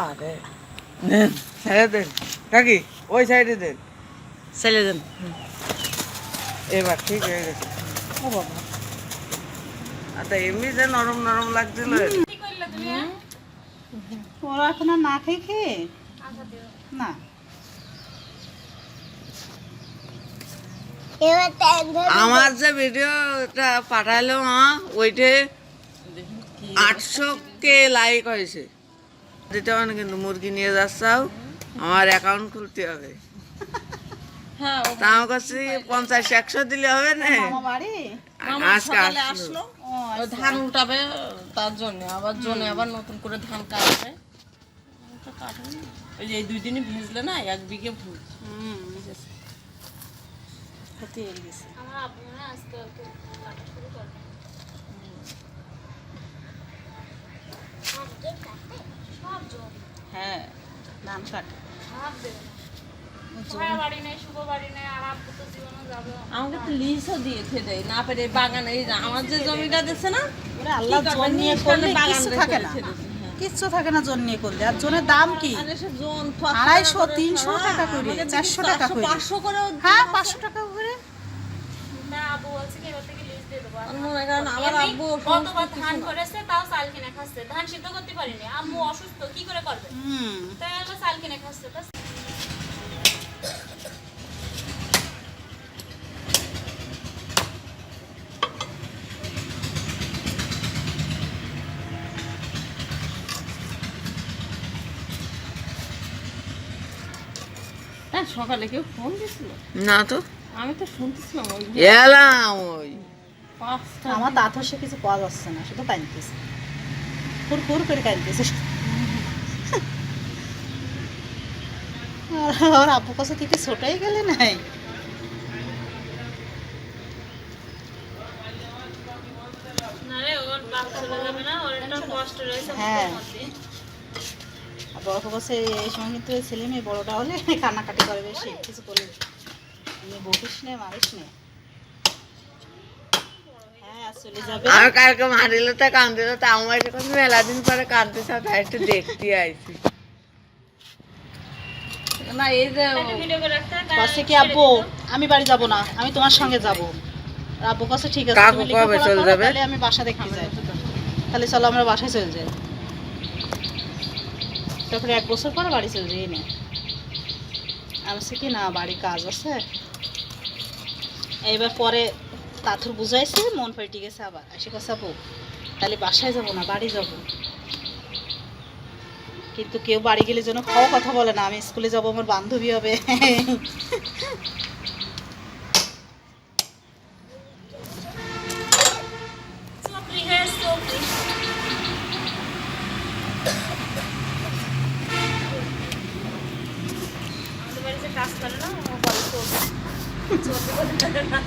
আরে নেন ছেড়ে দেন কাকি ওই সাইডে দেন ছেড়ে দেন এবার ঠিক হয়ে গেছে ও বাবা আচ্ছা এমনি যে নরম নরম লাগছিল ওরা এখন আর না খেয়ে খেয়ে না আমার যে ভিডিওটা পাঠালো ওইটে 800K লাইক হয়েছে দিতে হবে না কিন্তু মুরগি নিয়ে যাচ্ছাও আমার অ্যাকাউন্ট খুলতে হবে তাও কাছে 50-100 দিলে হবে না আজকে আসলো ধান উঠাবে তার জন্য আবার নতুন করে ধান কাটবে ওই যে এই 2 দিনই ভেজলে না 1 বিঘে ভুল ক্ষতি হয়ে গেছে আমার আব্বু মনে হয় আজকে কাটা শুরু করবে সব জোর হ্যাঁ ধান কাটে সব দেবে বাড়ি নেই শুভ বাড়ি নেই আর আব্বু তো জীবনে যাবে আমাকে তো লিজও দিয়েছে দেয় না পেরে বাগানে এই যে আমার যে জমিটা দিচ্ছে না ওরে আল্লাহ জন নিয়ে করলে কিছু থাকে না কিচ্ছু থাকে না জন নিয়ে করলে আর জনের দাম কি আরে সে জন 250-300 টাকা করে 400 টাকা করে 500 করে হ্যাঁ 500 টাকা করে না আব্বু বলছে কি এবার থেকে লিজ দিয়ে দেবো মনে করেন আমার আব্বু কতবার ধান করেছে তাও চাল কিনে খাচ্ছে ধান সিদ্ধ করতে পারিনি আম্মু অসুস্থ কি করে করবে তাই আবার চাল কিনে খাচ্ছে তো সকালে কেউ ফোন দিছিল না তো আমি তো শুনতেছিলাম ওই এলাম ওই 5টা আমার দাঁত সে কিছু পাওয়া যাচ্ছে না শুধু কাঁদতেছে ফুর ফুর করে কাঁদতেছে আর আব্বু কাছে থেকে ছোটাই গেলে নাই না রে ওর বাপ চলে যাবে না ওর একটা কষ্ট রয়েছে হ্যাঁ বড় কাছে এই সময় কিন্তু ছেলে মেয়ে বড়টা হলে কান্নাকাটি করে বেশি কিছু করলে বকিস নে মারিস নে হ্যাঁ চলে যাবে আর কালকে মারিলে তো কান্দিল তো আমার যখন মেলা দিন পরে কান্দতে সাথে একটু দেখতে আইছি না এই যে ভিডিও করে রাখতে কাছে কি আব্বু আমি বাড়ি যাব না আমি তোমার সঙ্গে যাব আব্বু কাছে ঠিক আছে কাকু তুমি কবে লেখাপড়া চলে করো, যাবে? তাহলে আমি বাসা দেখতে যাই তাহলে চলো আমরা বাসায় চলে যাই তারপরে 1 বছর পরে বাড়ি চলে যাই না আমি কি না বাড়ি কাজ আছে এইবার পরে তাথুর বুঝাইছে মন পেটে গেছে আবার এসে কথা বউ তাহলে বাসায় যাব না বাড়ি যাব কিন্তু কেউ বাড়ি গেলে যেন খাওয়া কথা বলে না আমি স্কুলে যাব আমার বান্ধবী হবে চোপড়ি হয়ে চোপড়ি আমাদের বাড়িতে কাজ করে না ও বলে চোপড়ি চোপড়ি বলতে পারে না